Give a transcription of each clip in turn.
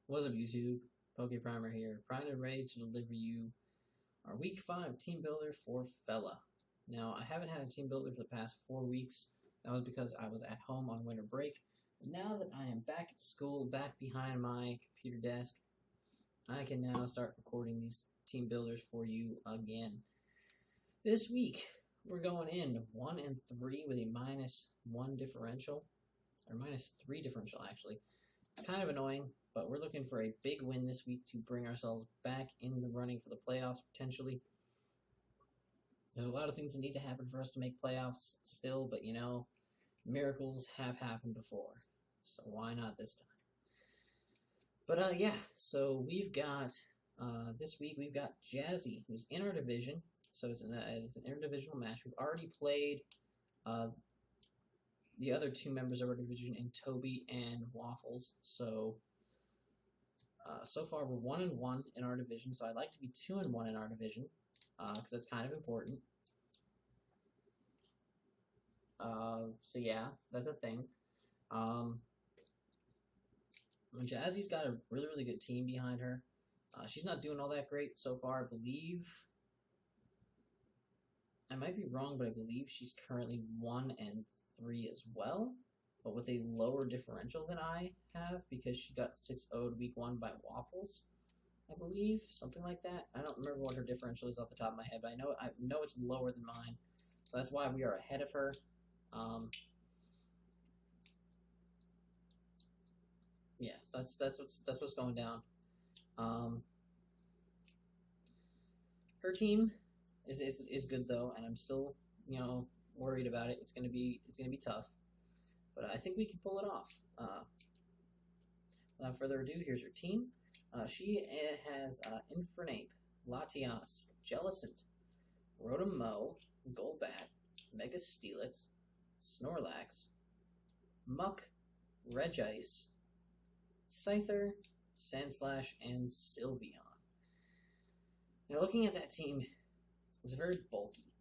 What's up, YouTube? PokePrimer here, primed and ready to deliver you our Week 5 Team Builder for Fella. Now, I haven't had a Team Builder for the past 4 weeks. That was because I was at home on winter break. But now that I am back at school, back behind my computer desk, I can now start recording these Team Builders for you again. This week, we're going in 1-3 with a -1 differential, or -3 differential, actually. It's kind of annoying, but we're looking for a big win this week to bring ourselves back in the running for the playoffs, potentially. There's a lot of things that need to happen for us to make playoffs still, but, you know, miracles have happened before, so why not this time? But, yeah, so we've got, this week we've got Jazzy, who's in our division, so it's an interdivisional match. We've already played the other two members of our division in Toby and Waffles, so so far we're 1-1 in our division, so I'd like to be 2-1 in our division, because that's kind of important. So yeah, so that's a thing. Jazzy's got a really good team behind her. She's not doing all that great so far, I believe. I might be wrong, but I believe she's currently 1-3 as well, but with a lower differential than I have because she got 6-0'd week 1 by Waffles, I believe, something like that. I don't remember what her differential is off the top of my head, but I know it's lower than mine, so that's why we are ahead of her. Yeah, so that's what's going down. Her team is good though, and I'm still, you know, worried about it. It's gonna be tough, but I think we can pull it off. Without further ado, here's her team. She has Infernape, Latias, Jellicent, Rotom-Mow, Golbat, Mega Steelix, Snorlax, Muck, Regice, Scyther, Sandslash, and Sylveon. Now, looking at that team, it's very bulky.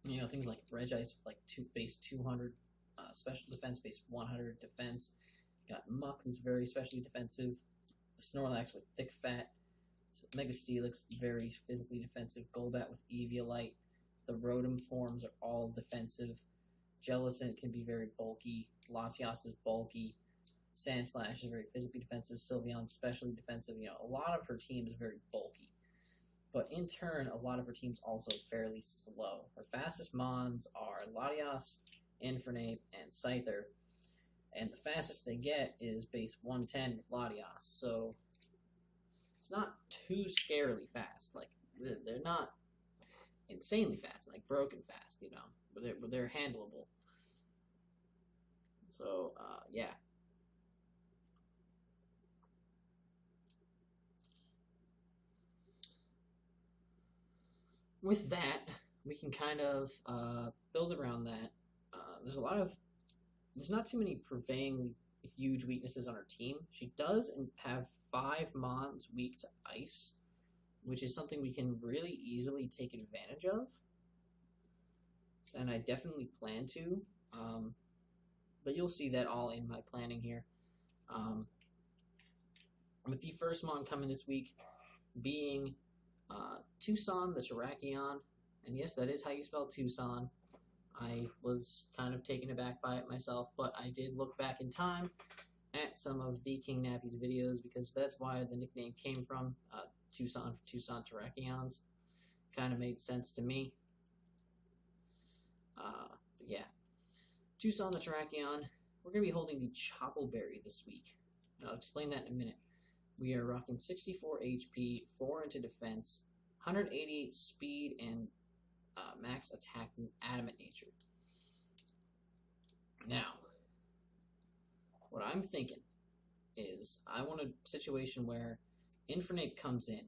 You know, things like Regice with like base 200, special defense, base 100 defense. You got Muck, who's very specially defensive. Snorlax with thick fat. Mega Steelix, very physically defensive. Golbat with Eviolite. The Rotom forms are all defensive. Jellicent can be very bulky. Latias is bulky. Sandslash is very physically defensive. Sylveon, specially defensive. You know, a lot of her team is very bulky. But in turn, a lot of her team's also fairly slow. Her fastest mons are Latias, Infernape, and Scyther. And the fastest they get is base 110 with Latias. So it's not too scarily fast. Like, they're not insanely fast, like broken fast, you know. But they're handleable. So, yeah. With that, we can kind of build around that. There's not too many prevailing huge weaknesses on her team. She does have 5 mons weak to ice, which is something we can really easily take advantage of. And I definitely plan to. But you'll see that all in my planning here. With the first mon coming this week being Tucson the Terrakion, and yes, that is how you spell Tucson. I was kind of taken aback by it myself, but I did look back in time at some of the King Nappy's videos because that's why the nickname came from, Tucson for Tucson Terrakions. Kind of made sense to me. But yeah, Tucson the Terrakion. We're going to be holding the Choppleberry this week. And I'll explain that in a minute. We are rocking 64 HP, 4 into defense, 188 speed, and max attack and adamant nature. Now, what I'm thinking is I want a situation where Infernape comes in,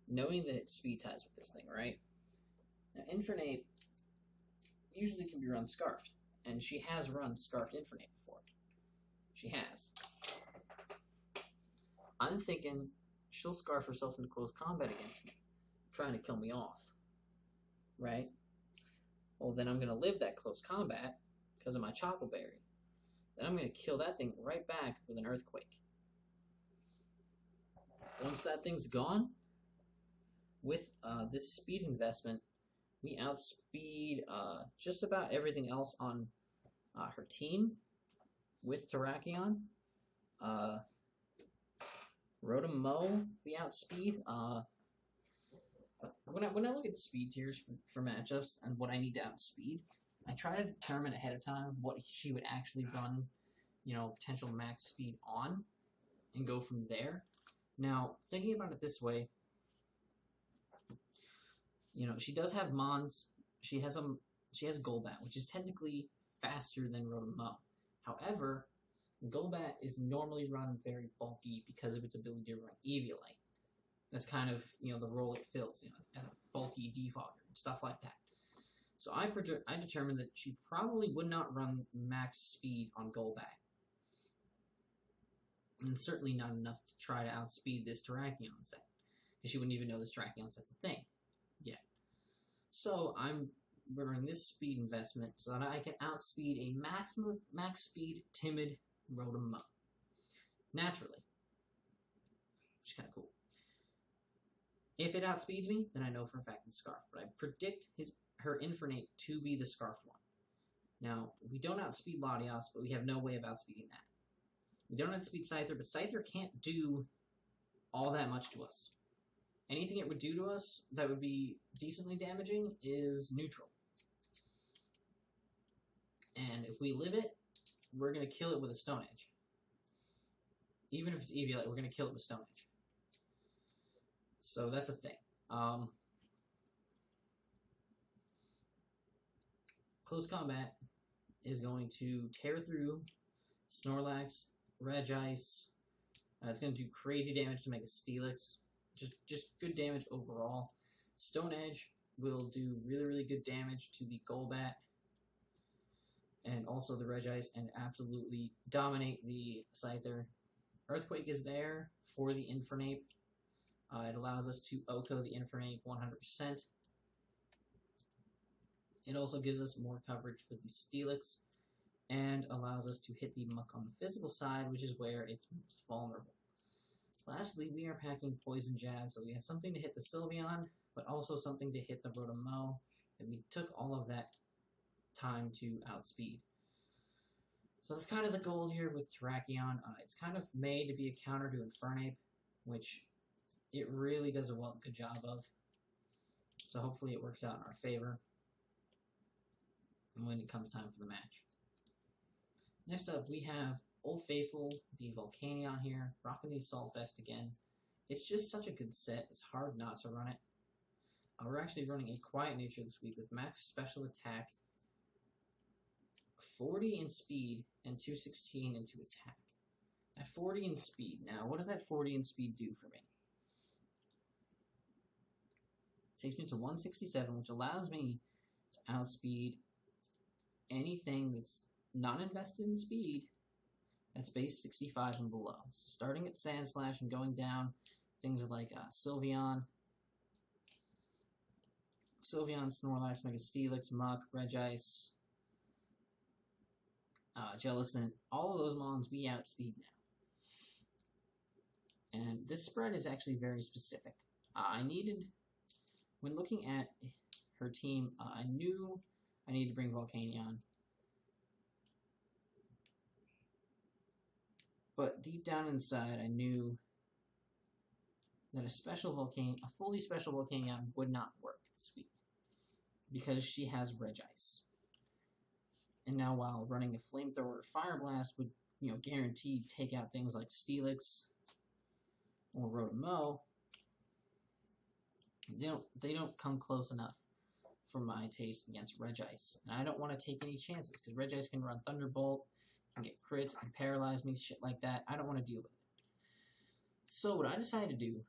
knowing that it's speed ties with this thing, right? Now, Infernape usually can be run Scarfed, and she has run Scarfed Infernape before. She has. I'm thinking she'll Scarf herself into close combat against me, trying to kill me off, right? Well, then I'm going to live that close combat because of my Choppleberry. Then I'm going to kill that thing right back with an Earthquake. once that thing's gone, with this speed investment, we outspeed just about everything else on her team with Terrakion. Rotom-Mow, we outspeed. When I look at speed tiers for matchups and what I need to outspeed, I try to determine ahead of time what she would actually run, potential max speed on, and go from there. Now, thinking about it this way, she does have Mons. She has Golbat, which is technically faster than Rotom-Mow. However, Golbat is normally run very bulky because of its ability to run Eviolite. That's kind of the role it fills, as a bulky defogger and stuff like that. So I determined that she probably would not run max speed on Golbat, and certainly not enough to try to outspeed this Terrakion set, because she wouldn't even know this Terrakion set's a thing yet. So I'm running this speed investment so that I can outspeed a max speed timid Rotom-Mow naturally, which is kind of cool. If it outspeeds me, then I know for a fact it's Scarf, but I predict her Infernape to be the Scarfed one. Now, we don't outspeed Latios, but we have no way of outspeeding that. We don't outspeed Scyther, but Scyther can't do all that much to us. Anything it would do to us that would be decently damaging is neutral. And if we live it, we're going to kill it with a Stone Edge. Even if it's Eviolite, we're going to kill it with Stone Edge. So that's a thing. Close Combat is going to tear through Snorlax, Regice. It's going to do crazy damage to Mega Steelix. Just good damage overall. Stone Edge will do really, really good damage to the Golbat and also the Regice, and absolutely dominate the Scyther. Earthquake is there for the Infernape. It allows us to OHKO the Infernape 100%. It also gives us more coverage for the Steelix and allows us to hit the Muck on the physical side, which is where it's most vulnerable. Lastly, we are packing Poison Jab, so we have something to hit the Sylveon, but also something to hit the Rotom-Mow, and we took all of that time to outspeed. So that's kind of the goal here with Terrakion. It's kind of made to be a counter to Infernape, which it really does a good job of. So hopefully it works out in our favor when it comes time for the match. Next up, we have Old Faithful, the Volcanion here, rocking the Assault Vest again. It's just such a good set, it's hard not to run it. We're actually running a Quiet Nature this week with max special attack, 40 in speed, and 216 into attack. At 40 in speed, now what does that 40 in speed do for me? It takes me to 167, which allows me to outspeed anything that's not invested in speed that's base 65 and below. So starting at Sandslash and going down, things like Sylveon, Snorlax, Mega Steelix, Muck, Regice, Jellicent, all of those mons we outspeed now. And this spread is actually very specific. When looking at her team, I knew I needed to bring Volcanion. But deep down inside, I knew that a fully special Volcanion would not work this week, because she has Regice. And now, while running a Flamethrower or Fire Blast would, guaranteed take out things like Steelix or Rotom-Mow, they don't come close enough for my taste against Regice. And I don't want to take any chances, because Regice can run Thunderbolt, can get crits, can paralyze me, shit like that. I don't want to deal with it. So what I decided to do,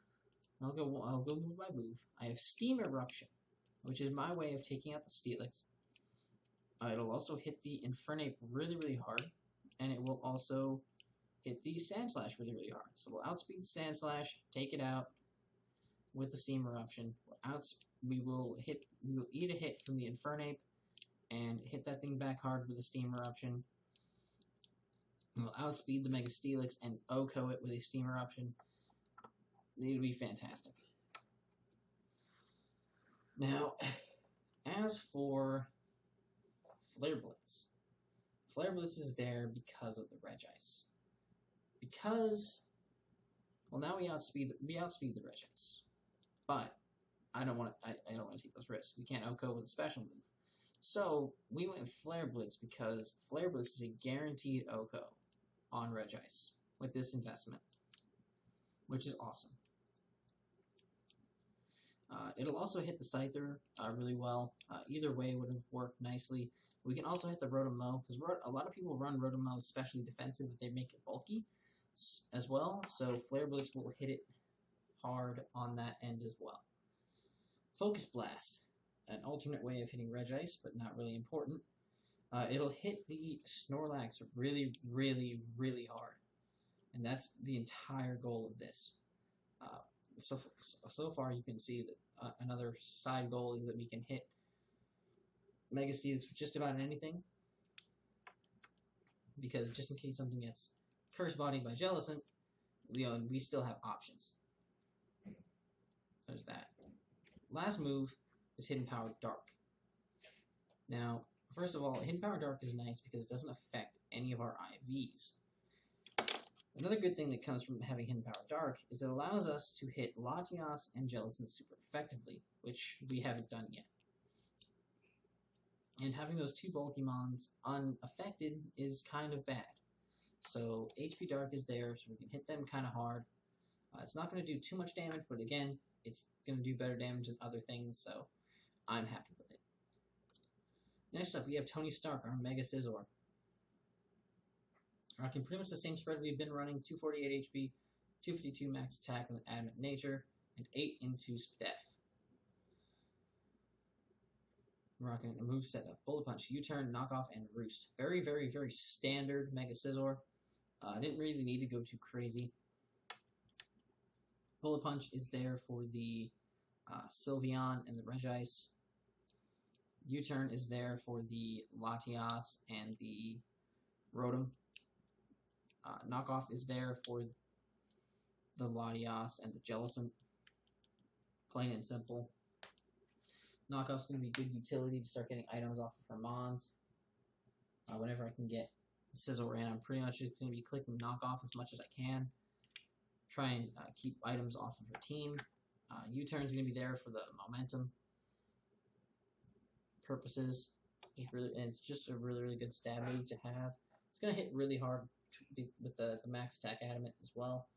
I'll go move by move. I have Steam Eruption, which is my way of taking out the Steelix. It'll also hit the Infernape really, really hard, and it will also hit the Sandslash really, really hard. So we'll outspeed Sandslash, take it out with the Steam Eruption. We will eat a hit from the Infernape and hit that thing back hard with the Steam Eruption. We'll outspeed the Mega Steelix and OHKO it with a Steam Eruption. They'd be fantastic. Now, as for Flare Blitz. Flare Blitz is there because of the Regice. Because, well, now we outspeed the Regice. But I don't want to take those risks. We can't outgo with a special move. So we went Flare Blitz because Flare Blitz is a guaranteed OHKO on Regice with this investment, which is awesome. It'll also hit the Scyther really well. Either way would have worked nicely. We can also hit the Rotom-Mow, because a lot of people run Rotom-Mow especially defensive, but they make it bulky as well. So Flare Blitz will hit it hard on that end as well. Focus Blast, an alternate way of hitting Regice, but not really important. It'll hit the Snorlax really, really, really hard. And that's the entire goal of this. So far you can see that another side goal is that we can hit Mega Steelix with just about anything, because just in case something gets Curse Bodied by Jellicent, we still have options. There's that. Last move is Hidden Power Dark. Now, first of all, Hidden Power Dark is nice because it doesn't affect any of our IVs. Another good thing that comes from having Hidden Power Dark is it allows us to hit Latias and Jellicent super effectively, which we haven't done yet. And having those two bulky mons unaffected is kind of bad. So HP Dark is there, so we can hit them kind of hard. It's not going to do too much damage, but again, it's going to do better damage than other things, so I'm happy with it. Next up, we have Tony Stark, our Mega Scizor. Rocking pretty much the same spread we've been running, 248 HP, 252 max attack with Adamant Nature, and 8 into Spadef. Rocking a moveset of Bullet Punch, U-Turn, Knockoff, and Roost. Very, very, very standard Mega Scizor. Didn't really need to go too crazy. Bullet Punch is there for the Sylveon and the Regice. U-Turn is there for the Latias and the Rotom. Knockoff is there for the Latias and the Jellicent. Plain and simple. Knockoff's going to be good utility to start getting items off of her Mons. Whenever I can get Scizor in, I'm pretty much just going to be clicking Knockoff as much as I can. Try and keep items off of her team. U-Turn's going to be there for the momentum purposes. And it's just a really, really good stab move to have. It's going to hit really hard with the max attack Adamant as well.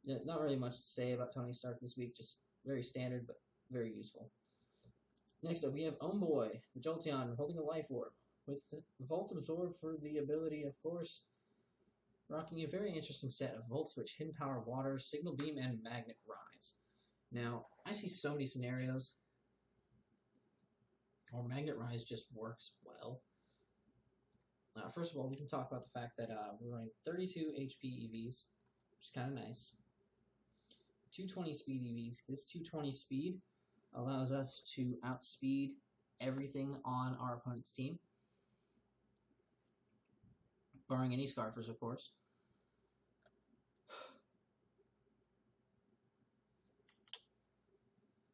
Yeah, not really much to say about Tony Stark this week, just very standard, but very useful. Next up, we have Boy, the Jolteon, holding a Life Orb, with Volt Absorb for the ability, of course. Rocking a very interesting set of Volt Switch, Hidden Power, Water, Signal Beam, and Magnet Rise. Now, I see so many scenarios where Magnet Rise just works well. First of all, we can talk about the fact that we're running 32 HP EVs, which is kind of nice. 220 speed EVs. This 220 speed allows us to outspeed everything on our opponent's team, barring any Scarfers, of course.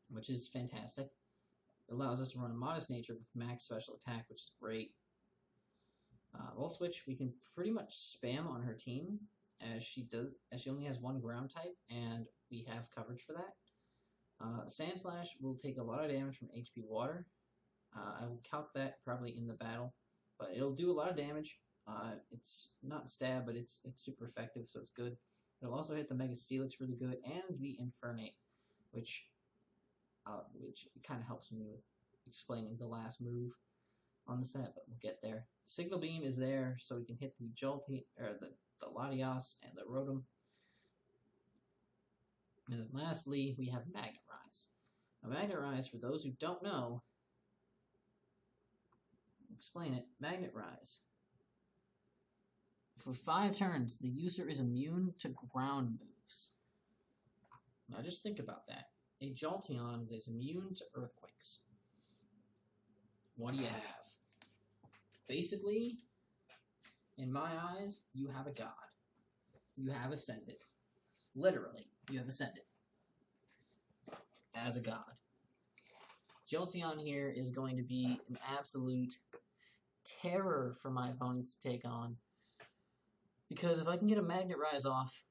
Which is fantastic. It allows us to run a Modest Nature with max special attack, which is great. Volt Switch, we can pretty much spam on her team, as she only has one ground type, and we have coverage for that. Sand Slash will take a lot of damage from HP Water. I will calc that probably in the battle, but it'll do a lot of damage. It's not stab, but it's super effective, so it's good. It'll also hit the Mega Steelix really good, and the Infernape, which kind of helps me with explaining the last move on the set, but we'll get there. Signal Beam is there, so we can hit the the Latias and the Rotom. And then lastly, we have Magnet Rise. Now, Magnet Rise, for those who don't know, I'll explain it. Magnet Rise. For 5 turns, the user is immune to ground moves. Now just think about that. A Jolteon is immune to earthquakes. What do you have? Basically, in my eyes, you have a god. You have ascended. Literally, you have ascended as a god. Jolteon here is going to be an absolute terror for my opponents to take on. Because if I can get a Magnet Rise off,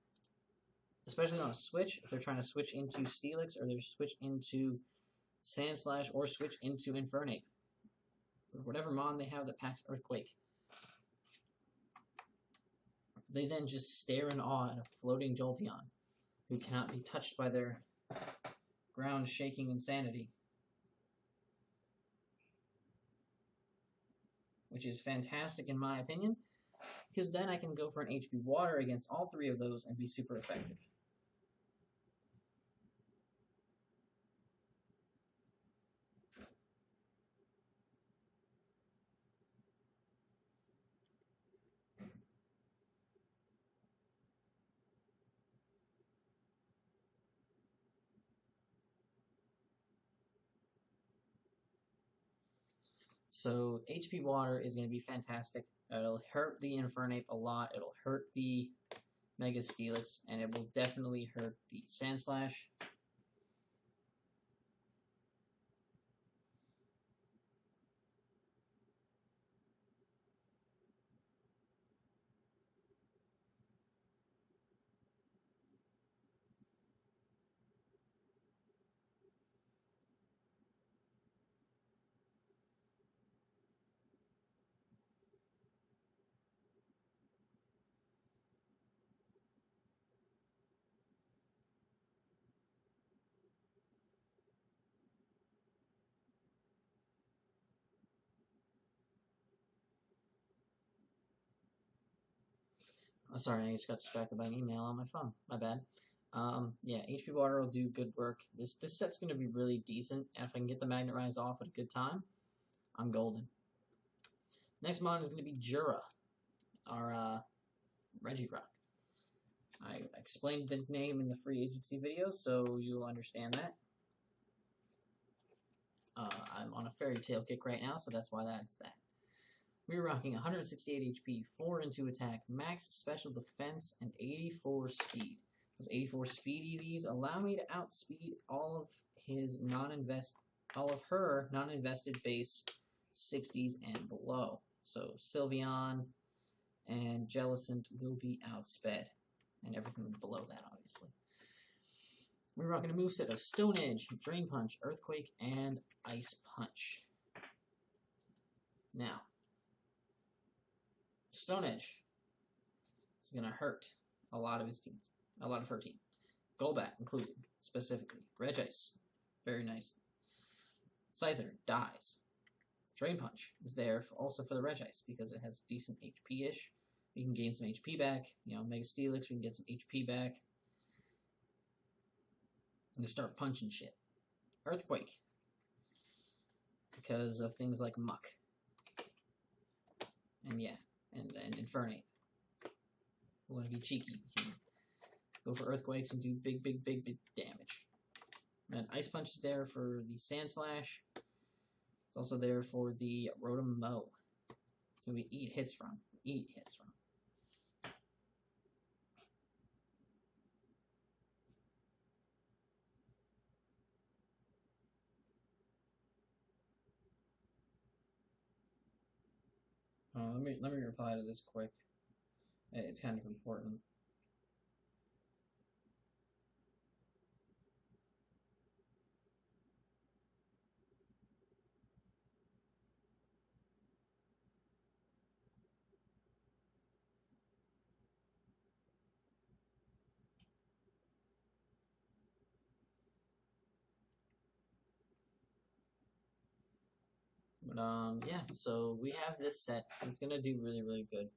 especially on a switch, if they're trying to switch into Steelix, or they're switch into Sandslash, or switch into Infernape, or whatever mon they have that packs Earthquake, they then just stare in awe at a floating Jolteon, who cannot be touched by their ground-shaking insanity. Which is fantastic in my opinion, because then I can go for an HP Water against all three of those and be super effective. So HP Water is going to be fantastic. It'll hurt the Infernape a lot. It'll hurt the Mega Steelix, and it will definitely hurt the Sandslash. Oh, sorry, I just got distracted by an email on my phone. My bad. Yeah, HP Water will do good work. This set's going to be really decent, and if I can get the Magnet Rise off at a good time, I'm golden. Next mon is going to be Jura, our Regirock. I explained the name in the free agency video, so you'll understand that. I'm on a fairy tale kick right now, so that's why that's that. We're rocking 168 HP, 4 into attack, max special defense, and 84 speed. Those 84 speed EVs allow me to outspeed all of her non-invested base 60s and below. So Sylveon and Jellicent will be outsped, and everything below that, obviously. We're rocking a moveset of Stone Edge, Drain Punch, Earthquake, and Ice Punch. Now, Stone Edge is going to hurt a lot of his team, a lot of her team. Golbat included, specifically. Regice, very nice. Scyther dies. Drain Punch is there also for the Regice because it has decent HP-ish. We can gain some HP back. You know, Mega Steelix, we can get some HP back. And just start punching shit. Earthquake, because of things like Muck. And yeah, and Infernape. We want to be cheeky. We can go for Earthquakes and do big damage. And then Ice Punch is there for the Sandslash. It's also there for the Rotom Mow, who we eat hits from. Let me reply to this quick. It's kind of important. But yeah, so we have this set. It's gonna do really good.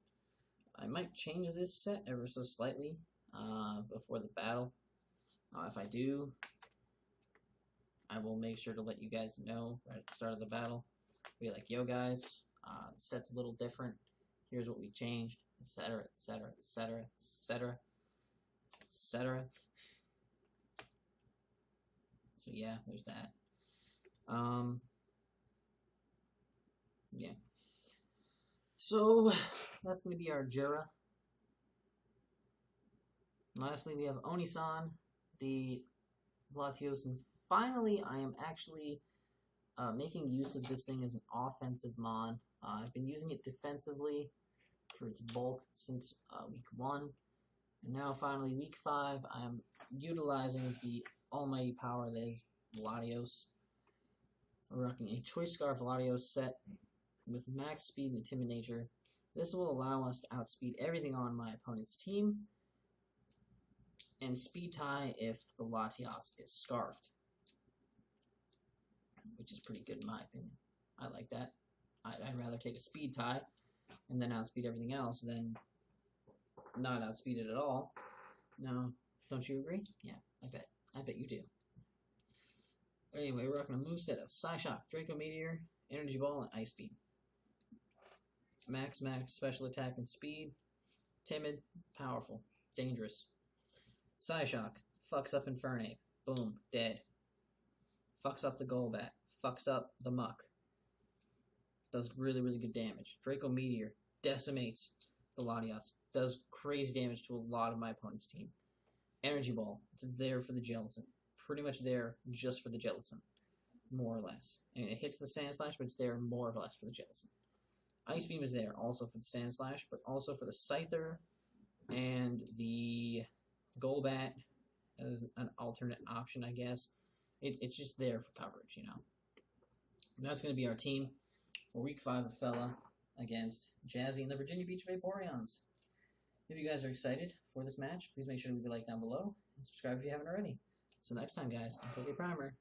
I might change this set ever so slightly before the battle. If I do, I will make sure to let you guys know right at the start of the battle. Be like, yo guys, the set's a little different. Here's what we changed, etc., etc., etc., etc., etc. So yeah, there's that. Yeah. So that's gonna be our Jura. Lastly, we have Onisan, the Latios, and finally, I am actually making use of this thing as an offensive mon. I've been using it defensively for its bulk since week 1, and now finally week 5, I am utilizing the almighty power that is Latios. We're rocking a Choice Scarf Latios set with max speed and timid nature. This will allow us to outspeed everything on my opponent's team, and speed tie if the Latios is scarfed, which is pretty good in my opinion. I like that. I'd rather take a speed tie and then outspeed everything else than not outspeed it at all. Now, don't you agree? Yeah, I bet you do. Anyway, we're rocking a moveset of Psyshock, Draco Meteor, Energy Ball, and Ice Beam. Max special attack and speed. Timid, powerful, dangerous. Psyshock fucks up Infernape. Boom, dead. Fucks up the Golbat. Fucks up the Muck. Does really, really good damage. Draco Meteor decimates the Latios. Does crazy damage to a lot of my opponent's team. Energy Ball. It's there for the Gelatin. Pretty much there just for the Gelatin. More or less. And it hits the Sand Slash, but it's there more or less for the Gelatin. Ice Beam is there also for the Sand Slash, but also for the Scyther and the Golbat as an alternate option, I guess. It's just there for coverage, you know. And that's going to be our team for Week 5 of Fella against Jazzy and the Virginia Beach Vaporeons. If you guys are excited for this match, please make sure to leave a like down below and subscribe if you haven't already. So next time, guys, I'm PokePrimer.